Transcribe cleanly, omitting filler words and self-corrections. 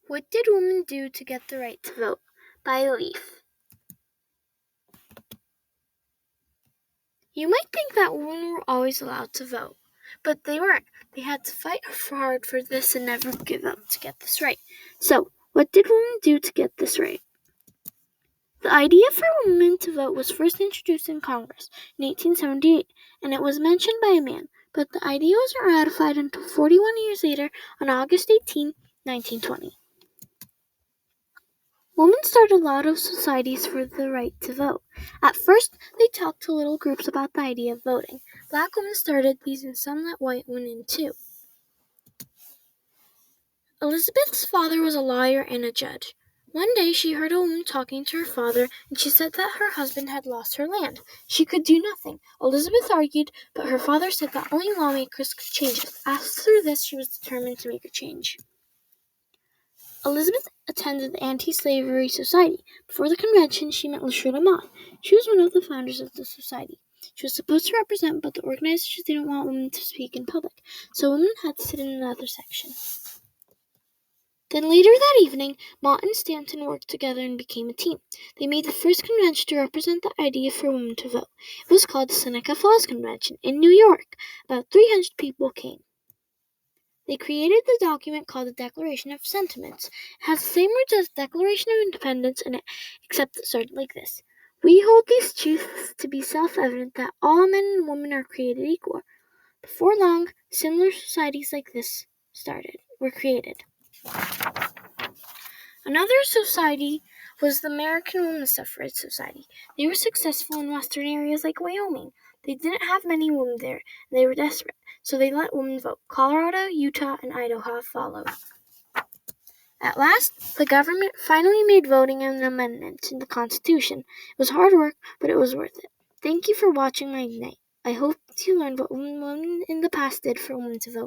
What Did Women Do to Get the Right to Vote? By Elif. You might think that women were always allowed to vote, but they weren't. They had to fight hard for this and never give up to get this right. So, what did women do to get this right? The idea for women to vote was first introduced in Congress in 1878, and it was mentioned by a man, but the idea wasn't ratified until 41 years later on August 18, 1920. Women started a lot of societies for the right to vote. At first, they talked to little groups about the idea of voting. Black women started these and some let white women in too. Elizabeth's father was a lawyer and a judge. One day she heard a woman talking to her father, and she said that her husband had lost her land. She could do nothing. Elizabeth argued, but her father said that only lawmakers could change it. After this, she was determined to make a change. Elizabeth attended the Anti-Slavery Society. Before the convention, she met LaShirley Mott. She was one of the founders of the society. She was supposed to represent, but the organizers didn't want women to speak in public, so women had to sit in another section. Then later that evening, Mott and Stanton worked together and became a team. They made the first convention to represent the idea for women to vote. It was called the Seneca Falls Convention in New York. About 300 people came. They created the document called the Declaration of Sentiments. It has the same words as the Declaration of Independence in it, except it started like this. We hold these truths to be self-evident that all men and women are created equal. Before long, similar societies like this were created. Another society was the American Women's Suffrage Society. They were successful in western areas like Wyoming. They didn't have many women there, and they were desperate, so they let women vote. Colorado, Utah, and Idaho followed. At last, the government finally made voting an amendment in the Constitution. It was hard work, but it was worth it. Thank you for watching my night. I hope you learned what women in the past did for women to vote.